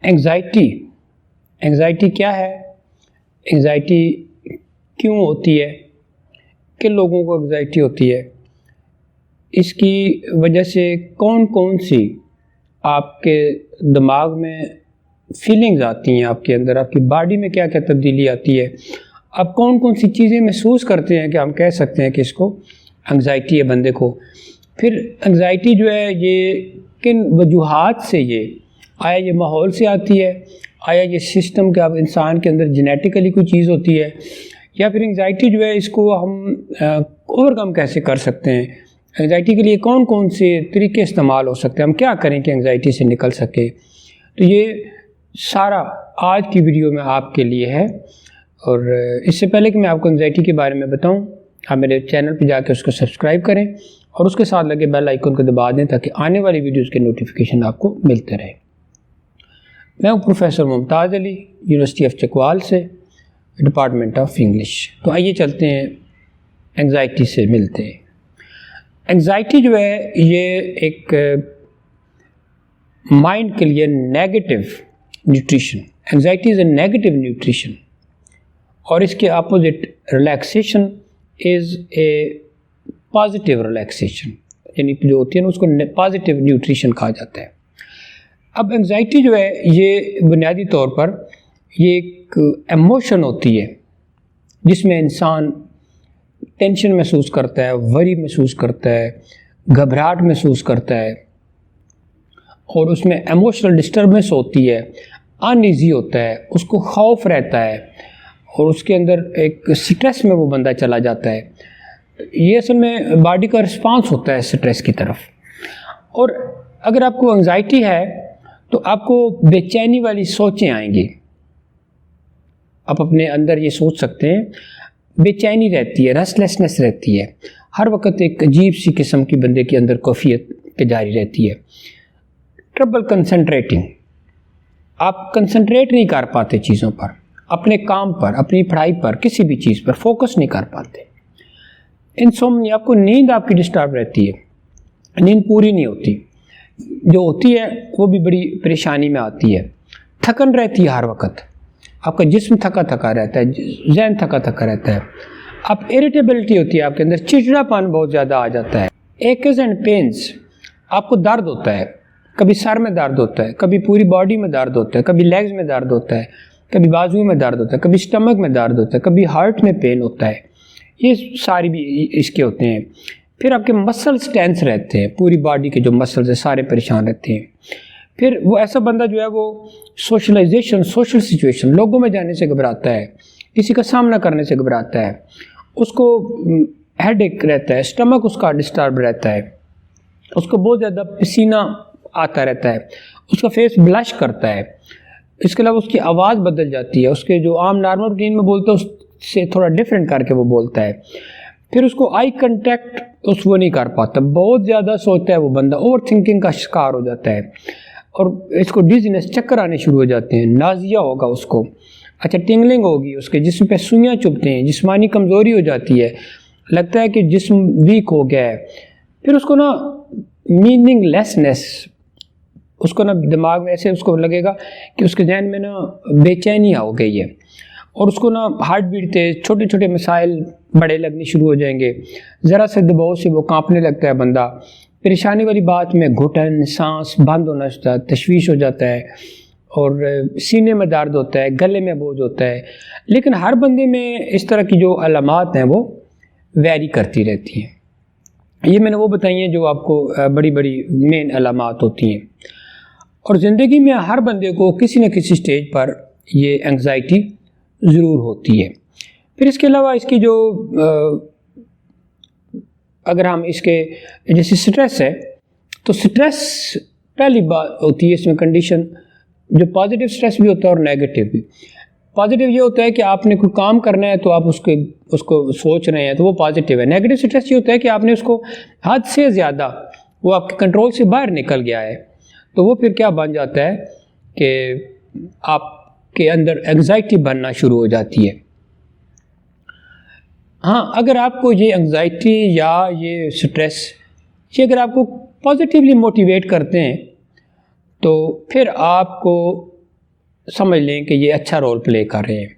Anxiety کیا ہے؟ Anxiety کیوں ہوتی ہے؟ کن لوگوں کو انگزائٹی ہوتی ہے؟ اس کی وجہ سے کون کون سی آپ کے دماغ میں فیلنگز آتی ہیں، آپ کے اندر، آپ کی باڈی میں کیا کیا تبدیلی آتی ہے، آپ کون کون سی چیزیں محسوس کرتے ہیں کہ ہم کہہ سکتے ہیں کہ اس کو انگزائٹی ہے بندے کو۔ پھر انگزائٹی جو ہے یہ کن وجوہات سے، آیا یہ ماحول سے آتی ہے، آیا یہ سسٹم کا انسان کے اندر جینیٹیکلی کوئی چیز ہوتی ہے، یا پھر انگزائٹی جو ہے اس کو ہم اوور کم کیسے کر سکتے ہیں، انگزائٹی کے لیے کون کون سے طریقے استعمال ہو سکتے ہیں، ہم کیا کریں کہ انگزائٹی سے نکل سکے۔ تو یہ سارا آج کی ویڈیو میں آپ کے لیے ہے۔ اور اس سے پہلے کہ میں آپ کو انگزائٹی کے بارے میں بتاؤں، آپ میرے چینل پہ جا کے اس کو سبسکرائب کریں اور اس کے ساتھ لگے بیل آئیکن کو دبا دیں تاکہ آنے والی ویڈیوز کے نوٹیفیکیشن آپ کو ملتے رہے۔ میں ہوں professor Mumtaz Ali, university of Chakwal سے، ڈپارٹمنٹ آف انگلش۔ تو آئیے چلتے ہیں انگزائٹی سے ملتے ہیں۔ انگزائٹی جو ہے یہ ایک مائنڈ کے لیے negative nutrition, anxiety is a negative nutrition, اور اس کے opposite relaxation is a positive relaxation, یعنی جو ہوتی ہے نا اس کو پازیٹیو نیوٹریشن کہا جاتا ہے۔ اب انگزائٹی جو ہے یہ بنیادی طور پر یہ ایک ایموشن ہوتی ہے جس میں انسان ٹینشن محسوس کرتا ہے، وری محسوس کرتا ہے، گھبراہٹ محسوس کرتا ہے، اور اس میں ایموشنل ڈسٹربنس ہوتی ہے، ان ایزی ہوتا ہے، اس کو خوف رہتا ہے، اور اس کے اندر ایک سٹریس میں وہ بندہ چلا جاتا ہے۔ یہ اصل میں باڈی کا رسپانس ہوتا ہے سٹریس کی طرف۔ اور اگر آپ کو انگزائٹی ہے تو آپ کو بے چینی والی سوچیں آئیں گی، آپ اپنے اندر یہ سوچ سکتے ہیں، بے چینی رہتی ہے، ریسٹلیسنس رہتی ہے، ہر وقت ایک عجیب سی قسم کی بندے کے اندر کیفیت جاری رہتی ہے۔ ٹربل کنسنٹریٹنگ، آپ کنسنٹریٹ نہیں کر پاتے چیزوں پر، اپنے کام پر، اپنی پڑھائی پر، کسی بھی چیز پر فوکس نہیں کر پاتے۔ انسومنیا، آپ کو نیند آپ کی ڈسٹرب رہتی ہے، نیند پوری نہیں ہوتی، جو ہوتی ہے وہ بھی بڑی پریشانی میں آتی ہے، تھکن رہتی ہے ہر وقت، آپ کا جسم تھکا تھکا رہتا ہے، ذہن تھکا تھکا رہتا ہے، آپ اریٹیبلٹی ہوتی ہے آپ کے اندر، چڑچڑا پن بہت زیادہ آ جاتا ہے، ایکز اینڈ پینز، آپ کو درد ہوتا ہے، کبھی سر میں درد ہوتا ہے، کبھی پوری باڈی میں درد ہوتا ہے، کبھی لیگز میں درد ہوتا ہے، کبھی بازو میں درد ہوتا ہے، کبھی اسٹمک میں درد ہوتا ہے، کبھی ہارٹ میں پین ہوتا ہے، یہ ساری بھی اس کے ہوتے ہیں۔ پھر آپ کے مسلز ٹینس رہتے ہیں، پوری باڈی کے جو مسلز ہیں سارے پریشان رہتے ہیں۔ پھر وہ ایسا بندہ جو ہے وہ سوشل سچویشن، لوگوں میں جانے سے گھبراتا ہے، کسی کا سامنا کرنے سے گھبراتا ہے، اس کو ہیڈ ایک رہتا ہے، اسٹمک اس کا ڈسٹرب رہتا ہے، اس کو بہت زیادہ پسینہ آتا رہتا ہے، اس کا فیس بلش کرتا ہے، اس کے علاوہ اس کی آواز بدل جاتی ہے، اس کے جو عام نارمل روٹین میں بولتا ہے اس سے تھوڑا ڈیفرنٹ کر کے وہ بولتا ہے۔ پھر اس کو آئی کنٹیکٹ وہ نہیں کر پاتا، بہت زیادہ سوچتا ہے وہ بندہ، اوور تھنکنگ کا شکار ہو جاتا ہے، اور اس کو ڈیزنس، چکر آنے شروع ہو جاتے ہیں، نازیہ ہوگا اس کو، ٹنگلنگ ہوگی، اس کے جسم پہ سوئیاں چبھتے ہیں، جسمانی کمزوری ہو جاتی ہے، لگتا ہے کہ جسم ویک ہو گیا ہے۔ پھر اس کو نا میننگ لیسنس، اس کو نا دماغ میں ایسے اس کو لگے گا کہ اس کے ذہن میں نا بے چینی ہو گئی ہے، اور اس کو نا ہارٹ بیٹ تیز، چھوٹے چھوٹے مسائل بڑے لگنے شروع ہو جائیں گے، ذرا سے دباؤ سے وہ کانپنے لگتا ہے بندہ، پریشانی والی بات میں گھٹن، سانس بند ہونا ہوتا ہے، تشویش ہو جاتا ہے، اور سینے میں درد ہوتا ہے، گلے میں بوجھ ہوتا ہے۔ لیکن ہر بندے میں اس طرح کی جو علامات ہیں وہ ویری کرتی رہتی ہیں۔ یہ میں نے وہ بتائی ہیں جو آپ کو بڑی بڑی مین علامات ہوتی ہیں، اور زندگی میں ہر بندے کو کسی نہ کسی سٹیج پر یہ انگزائٹی ضرور ہوتی ہے۔ پھر اس کے علاوہ اس کی جو اگر ہم اس کے جیسے سٹریس ہے، تو سٹریس پہلی بات ہوتی ہے اس میں کنڈیشن، جو پازیٹیو سٹریس بھی ہوتا ہے اور نیگیٹو بھی۔ پازیٹیو یہ ہوتا ہے کہ آپ نے کوئی کام کرنا ہے تو آپ اس کو سوچ رہے ہیں، تو وہ پازیٹیو ہے۔ نیگیٹو سٹریس یہ ہوتا ہے کہ آپ نے اس کو حد سے زیادہ، وہ آپ کے کنٹرول سے باہر نکل گیا ہے، تو وہ پھر کیا بن جاتا ہے کہ آپ کے اندر انگزائٹی بننا شروع ہو جاتی ہے۔ ہاں، اگر آپ کو یہ انگزائٹی یا یہ سٹریس یہ اگر آپ کو پازیٹیولی موٹیویٹ کرتے ہیں تو پھر آپ کو سمجھ لیں کہ یہ اچھا رول پلے کر رہے ہیں.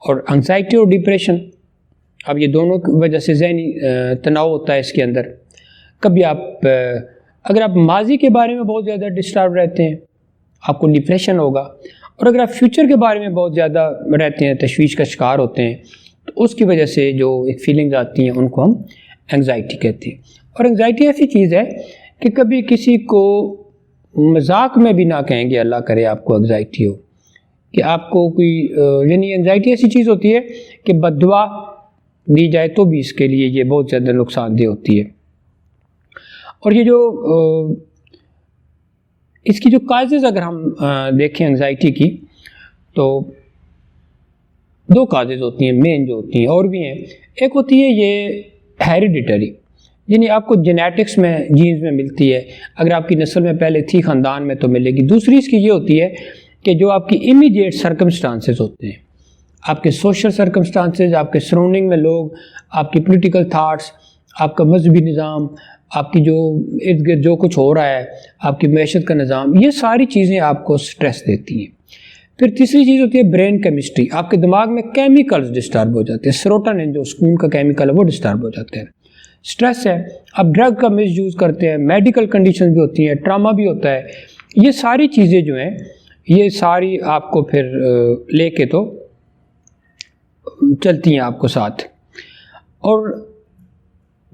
اور انگزائٹی اور ڈپریشن، اب یہ دونوں کی وجہ سے ذہنی تناؤ ہوتا ہے اس کے اندر. کبھی اگر آپ ماضی کے بارے میں بہت زیادہ ڈسٹرب رہتے ہیں آپ کو ڈپریشن ہوگا، اور اگر آپ فیوچر کے بارے میں بہت زیادہ رہتے ہیں، تشویش کا شکار ہوتے ہیں، تو اس کی وجہ سے جو ایک فیلنگز آتی ہیں ان کو ہم انگزائٹی کہتے ہیں. اور انگزائٹی ایسی چیز ہے کہ کبھی کسی کو مذاق میں بھی نہ کہیں گے اللہ کرے آپ کو انگزائٹی ہو، کہ آپ کو کوئی یعنی انگزائٹی ایسی چیز ہوتی ہے کہ بد دعا دی جائے تو بھی اس کے لیے یہ بہت زیادہ نقصان دہ ہوتی ہے. اور یہ جو اس کی جو کازز اگر ہم دیکھیں انگزائٹی کی، تو 2 کازز ہوتی ہیں مین جو ہوتی ہیں، اور بھی ہیں. ایک ہوتی ہے یہ ہیریڈیٹری، یعنی آپ کو جینیٹکس میں جینز میں ملتی ہے، اگر آپ کی نسل میں پہلے تھی خاندان میں تو ملے گی. دوسری اس کی یہ ہوتی ہے کہ جو آپ کی امیڈیٹ سرکمسٹانسز ہوتے ہیں، آپ کے سوشل سرکمسٹانسز، آپ کے سراؤنڈنگ میں لوگ، آپ کی پولیٹیکل تھاٹس، آپ کا مذہبی نظام، آپ کی جو ارد گرد جو کچھ ہو رہا ہے، آپ کی معیشت کا نظام، یہ ساری چیزیں آپ کو سٹریس دیتی ہیں. پھر تیسری چیز ہوتی ہے برین کیمسٹری، آپ کے دماغ میں کیمیکلز ڈسٹرب ہو جاتے ہیں، سیروٹونن جو سکون کا کیمیکل ہے وہ ڈسٹرب ہو جاتے ہیں. سٹریس ہے، آپ ڈرگ کا مس یوز کرتے ہیں، میڈیکل کنڈیشن بھی ہوتی ہیں، ٹراما بھی ہوتا ہے. یہ ساری چیزیں جو ہیں یہ ساری آپ کو پھر لے کے تو چلتی ہیں آپ کو ساتھ. اور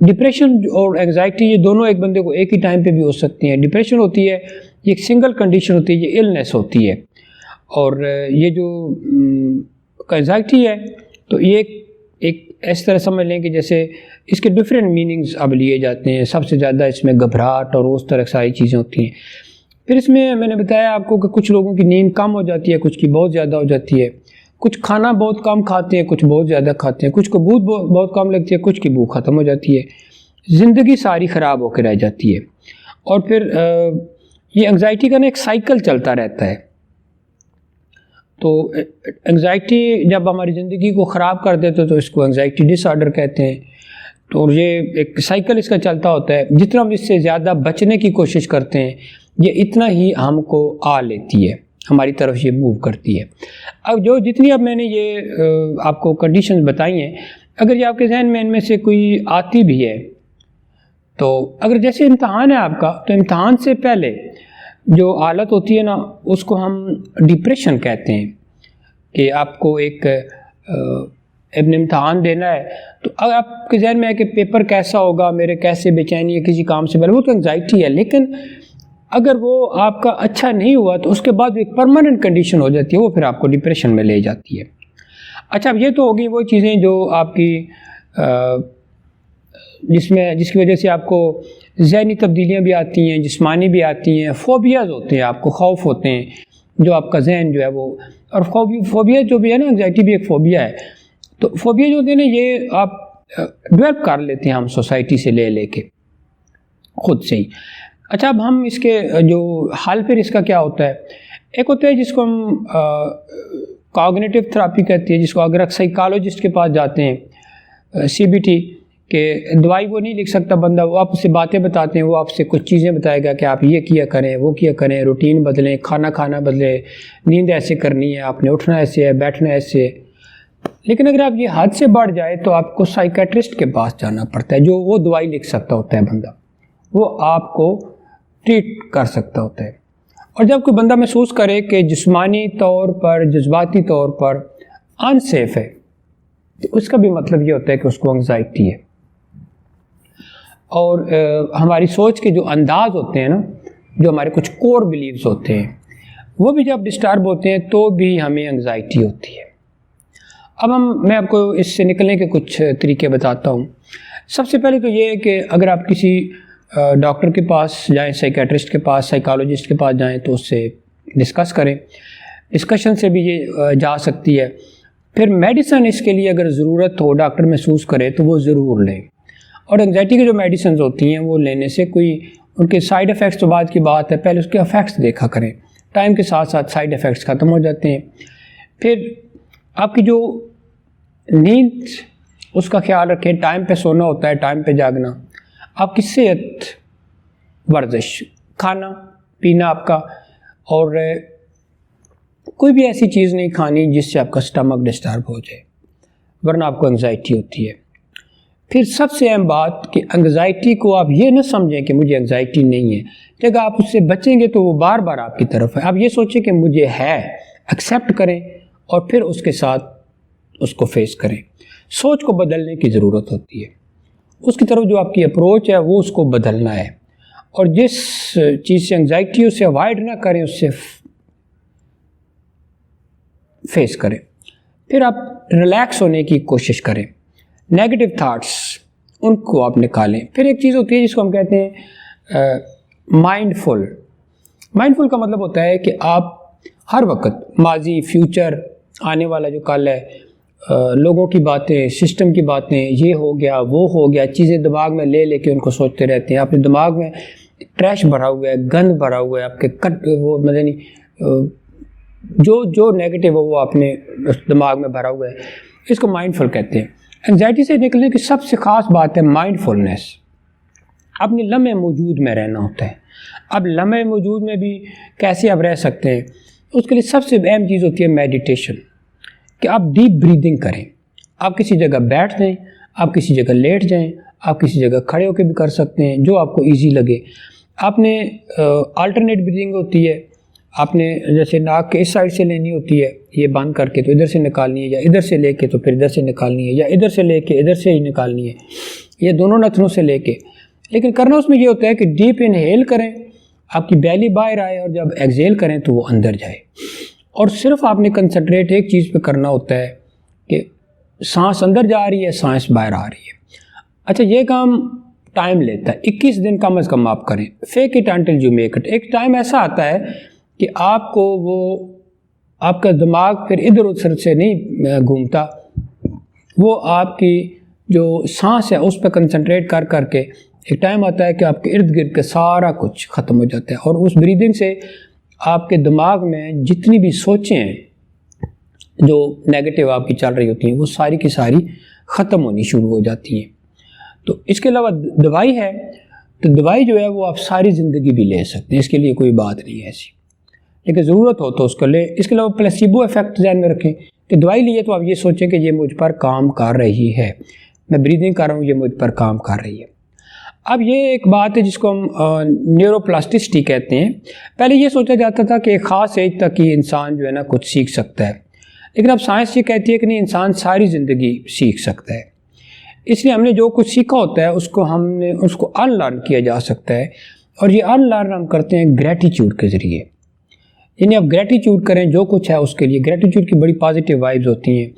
ڈپریشن اور انگزائٹی یہ دونوں ایک بندے کو ایک ہی ٹائم پہ بھی ہو سکتی ہیں. ڈپریشن ہوتی ہے یہ ایک سنگل کنڈیشن ہوتی ہے، یہ النیس ہوتی ہے. اور یہ جو انگزائٹی ہے تو یہ ایک اس طرح سمجھ لیں کہ جیسے اس کے ڈفرینٹ میننگز اب لیے جاتے ہیں. سب سے زیادہ اس میں گھبراہٹ اور اس طرح ساری چیزیں ہوتی ہیں. پھر اس میں نے بتایا آپ کو کہ کچھ لوگوں کی نیند کم ہو جاتی ہے، کچھ کی بہت زیادہ ہو جاتی ہے، کچھ کھانا بہت کم کھاتے ہیں، کچھ بہت زیادہ کھاتے ہیں، کچھ کو بھوک بہت کم لگتی ہے، کچھ کی بھوک ختم ہو جاتی ہے، زندگی ساری خراب ہو کے رہ جاتی ہے. اور پھر یہ انگزائٹی کا نا ایک سائیکل چلتا رہتا ہے. تو انگزائٹی جب ہماری زندگی کو خراب کر دیتے تو اس کو انگزائٹی ڈس آرڈر کہتے ہیں. تو یہ ایک سائیکل اس کا چلتا ہوتا ہے. جتنا ہم اس سے زیادہ بچنے کی کوشش کرتے ہیں یہ اتنا ہی ہم کو آ لیتی ہے، ہماری طرف یہ موو کرتی ہے. اب جتنی اب میں نے یہ آپ کو کنڈیشنز بتائی ہیں، اگر یہ آپ کے ذہن میں ان میں سے کوئی آتی بھی ہے تو اگر جیسے امتحان ہے آپ کا، تو امتحان سے پہلے جو حالت ہوتی ہے نا اس کو ہم ڈپریشن کہتے ہیں. کہ آپ کو ایک ابن امتحان دینا ہے تو اگر آپ کے ذہن میں ہے کہ پیپر کیسا ہوگا، میرے کیسے بے چینی ہے کسی کام سے پہلے، وہ تو انگزائٹی ہے. لیکن اگر وہ آپ کا اچھا نہیں ہوا تو اس کے بعد ایک پرماننٹ کنڈیشن ہو جاتی ہے، وہ پھر آپ کو ڈپریشن میں لے جاتی ہے. اچھا اب یہ تو ہوگی وہ چیزیں جو آپ کی جس کی وجہ سے آپ کو ذہنی تبدیلیاں بھی آتی ہیں، جسمانی بھی آتی ہیں. فوبیاز ہوتے ہیں، آپ کو خوف ہوتے ہیں جو آپ کا ذہن جو ہے وہ، اور فوبیا جو بھی ہے نا، انگزائٹی بھی ایک فوبیا ہے. تو فوبیا جو ہوتے ہیں نا یہ آپ ڈیولپ کر لیتے ہیں ہم سوسائٹی سے لے کے خود سے ہی. اچھا اب ہم اس کے جو حل پھر اس کا کیا ہوتا ہے، ایک ہوتا ہے جس کو ہم کاگنیٹیو تھراپی کہتے ہیں، جس کو اگر سائیکالوجسٹ کے پاس جاتے ہیں CBT، کہ دوائی وہ نہیں لکھ سکتا بندہ، وہ آپ سے باتیں بتاتے ہیں، وہ آپ سے کچھ چیزیں بتائے گا کہ آپ یہ کیا کریں، وہ کیا کریں، روٹین بدلیں، کھانا بدلیں، نیند ایسے کرنی ہے، آپ نے اٹھنا ایسے ہے، بیٹھنا ایسے ہے. لیکن اگر آپ یہ حد سے بڑھ جائے تو آپ کو سائیکیٹرسٹ کے پاس جانا پڑتا ہے، جو وہ دوائی لکھ سکتا ہوتا ہے بندہ، وہ آپ کو ٹریٹ کر سکتا ہوتا ہے. اور جب کوئی بندہ محسوس کرے کہ جسمانی طور پر، جذباتی طور پر انسیف ہے، تو اس کا بھی مطلب یہ ہوتا ہے کہ اس کو انگزائٹی ہے. اور ہماری سوچ کے جو انداز ہوتے ہیں نا، جو ہمارے کچھ کور بلیوز ہوتے ہیں، وہ بھی جب ڈسٹرب ہوتے ہیں تو بھی ہمیں انگزائٹی ہوتی ہے. اب میں آپ کو اس سے نکلنے کے کچھ طریقے بتاتا ہوں. سب سے پہلے تو یہ ہے کہ اگر آپ کسی ڈاکٹر کے پاس جائیں، سائیکیٹرسٹ کے پاس، سائیکالوجسٹ کے پاس جائیں تو اس سے ڈسکس کریں. ڈسکشن سے بھی یہ جا سکتی ہے. پھر میڈیسن اس کے لیے اگر ضرورت ہو، ڈاکٹر محسوس کرے تو وہ ضرور لیں. اور انگزائٹی کی جو میڈیسنز ہوتی ہیں وہ لینے سے کوئی ان کے سائیڈ افیکٹس تو بعد کی بات ہے، پہلے اس کے افیکٹس دیکھا کریں. ٹائم کے ساتھ ساتھ سائیڈ افیکٹس ختم ہو جاتے ہیں. پھر آپ کی جو نیند اس کا خیال رکھیں، ٹائم پہ سونا ہوتا ہے، ٹائم پہ جاگنا. آپ کی صحت، ورزش، کھانا پینا آپ کا، اور کوئی بھی ایسی چیز نہیں کھانی جس سے آپ کا اسٹمک ڈسٹرب ہو جائے، ورنہ آپ کو انگزائٹی ہوتی ہے۔ پھر سب سے اہم بات کہ انگزائٹی کو آپ یہ نہ سمجھیں کہ مجھے انگزائٹی نہیں ہے، جب آپ اس سے بچیں گے تو وہ بار بار آپ کی طرف ہے۔ آپ یہ سوچیں کہ مجھے ہے، ایکسیپٹ کریں اور پھر اس کے ساتھ اس کو فیس کریں۔ سوچ کو بدلنے کی ضرورت ہوتی ہے، اس کی طرف جو آپ کی اپروچ ہے وہ اس کو بدلنا ہے، اور جس چیز سے انگزائٹی اسے اوائڈ نہ کریں، اس سے فیس کریں۔ پھر آپ ریلیکس ہونے کی کوشش کریں، نیگیٹو تھاٹس ان کو آپ نکالیں۔ پھر ایک چیز ہوتی ہے جس کو ہم کہتے ہیں مائنڈ فل۔ مائنڈ فل کا مطلب ہوتا ہے کہ آپ ہر وقت ماضی، فیوچر، آنے والا جو کل ہے، لوگوں کی باتیں، سسٹم کی باتیں، یہ ہو گیا وہ ہو گیا، چیزیں دماغ میں لے کے ان کو سوچتے رہتے ہیں۔ آپ کے دماغ میں ٹریش بھرا ہوا ہے، گند بھرا ہوا ہے، آپ کے وہ جو نیگیٹو ہے وہ آپ نے دماغ میں بھرا ہوا ہے، اس کو مائنڈ فل کہتے ہیں۔ انگزائٹی سے نکلنے کی سب سے خاص بات ہے مائنڈ فلنس، اپنے لمحے موجود میں رہنا ہوتا ہے۔ اب لمحے موجود میں بھی کیسے آپ رہ سکتے ہیں؟ اس کے لیے سب سے اہم چیز ہوتی ہے میڈیٹیشن، کہ آپ ڈیپ بریدنگ کریں۔ آپ کسی جگہ بیٹھ جائیں، آپ کسی جگہ لیٹ جائیں، آپ کسی جگہ کھڑے ہو کے بھی کر سکتے ہیں، جو آپ کو ایزی لگے۔ آپ نے آلٹرنیٹ بریدنگ ہوتی ہے، آپ نے جیسے ناک کے اس سائڈ سے لینی ہوتی ہے، یہ بند کر کے تو ادھر سے نکالنی ہے، یا ادھر سے لے کے تو پھر ادھر سے نکالنی ہے، یا ادھر سے لے کے ادھر سے ہی نکالنی ہے، یہ دونوں نتنوں سے لے کے۔ لیکن کرنا اس میں یہ ہوتا ہے کہ ڈیپ انہیل کریں، آپ کی بیلی باہر آئے، اور جب ایکزیل کریں تو وہ اندر جائے۔ اور صرف آپ نے کنسنٹریٹ ایک چیز پہ کرنا ہوتا ہے کہ سانس اندر جا رہی ہے، سانس باہر آ رہی ہے۔ اچھا، یہ کام ٹائم لیتا ہے، 21 دن کم از کم آپ کریں۔ Fake it until you make it. ایک ٹائم ایسا آتا ہے کہ آپ کو وہ آپ کا دماغ پھر ادھر ادھر سے نہیں گھومتا، وہ آپ کی جو سانس ہے اس پہ کنسنٹریٹ کر کے ایک ٹائم آتا ہے کہ آپ کے ارد گرد کے سارا کچھ ختم ہو جاتا ہے، اور اس بریدنگ سے آپ کے دماغ میں جتنی بھی سوچیں ہیں جو نیگیٹو آپ کی چل رہی ہوتی ہیں، وہ ساری کی ساری ختم ہونی شروع ہو جاتی ہیں۔ تو اس کے علاوہ دوائی ہے، تو دوائی جو ہے وہ آپ ساری زندگی بھی لے سکتے ہیں، اس کے لیے کوئی بات نہیں ہے ایسی، لیکن ضرورت ہو تو اس کو لیں۔ اس کے علاوہ پلیسیبو ایفیکٹ ذہن میں رکھیں کہ دوائی لیے تو آپ یہ سوچیں کہ یہ مجھ پر کام کر رہی ہے، میں بریدنگ کر رہا ہوں، یہ مجھ پر کام کر رہی ہے۔ اب یہ ایک بات ہے جس کو ہم نیورو پلاسٹسٹی کہتے ہیں۔ پہلے یہ سوچا جاتا تھا کہ ایک خاص ایج تک ہی انسان جو ہے نا کچھ سیکھ سکتا ہے، لیکن اب سائنس یہ کہتی ہے کہ نہیں، انسان ساری زندگی سیکھ سکتا ہے۔ اس لیے ہم نے جو کچھ سیکھا ہوتا ہے اس کو ان لرن کیا جا سکتا ہے، اور یہ ان لرن ہم کرتے ہیں گریٹیچیوڈ کے ذریعے۔ یعنی آپ گریٹیچیوڈ کریں جو کچھ ہے اس کے لیے۔ گریٹیچیوڈ کی بڑی پازیٹیو وائبز ہوتی ہیں۔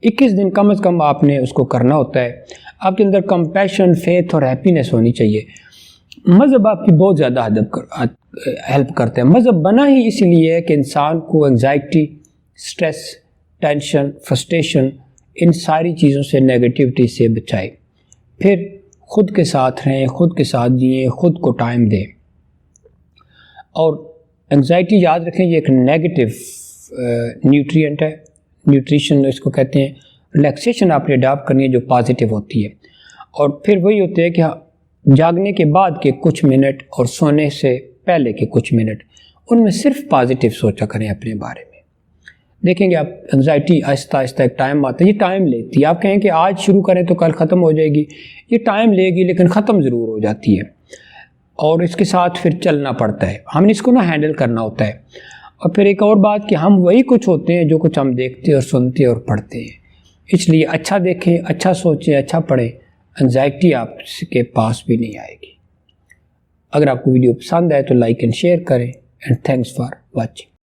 21 دن کم از کم آپ نے اس کو کرنا ہوتا ہے۔ آپ کے اندر کمپیشن، فیتھ اور ہیپینس ہونی چاہیے۔ مذہب آپ کی بہت زیادہ ہیلپ کرتا ہے۔ مذہب بنا ہی اس لیے ہے کہ انسان کو انگزائٹی، سٹریس، ٹینشن، فرسٹریشن، ان ساری چیزوں سے، نیگیٹیوٹی سے بچائے۔ پھر خود کے ساتھ رہیں، خود کے ساتھ جئیں، خود کو ٹائم دیں۔ اور انگزائٹی یاد رکھیں، یہ ایک نیگیٹو نیوٹرینٹ ہے، نیوٹریشن اس کو کہتے ہیں۔ ریلیکسیشن آپ نے اڈاپٹ کرنی ہے جو پازیٹیو ہوتی ہے، اور پھر وہی ہوتے ہیں کہ جاگنے کے بعد کے کچھ منٹ اور سونے سے پہلے کے کچھ منٹ، ان میں صرف پازیٹیو سوچا کریں اپنے بارے میں۔ دیکھیں گے آپ انگزائٹی آہستہ آہستہ ایک ٹائم آتا ہے، یہ ٹائم لیتی ہے۔ آپ کہیں کہ آج شروع کریں تو کل ختم ہو جائے گی، یہ ٹائم لے گی لیکن ختم ضرور ہو جاتی ہے، اور اس کے ساتھ پھر چلنا پڑتا ہے۔ ہم نے اس کو نا ہینڈل کرنا ہوتا ہے۔ اور پھر ایک اور بات کہ ہم وہی کچھ ہوتے ہیں جو کچھ ہم دیکھتے اور سنتے اور پڑھتے ہیں، اس لیے اچھا دیکھیں، اچھا سوچیں، اچھا پڑھیں، انگزائٹی آپ کے پاس بھی نہیں آئے گی۔ اگر آپ کو ویڈیو پسند آئے تو لائک اینڈ شیئر کریں، اینڈ تھینکس فار واچنگ۔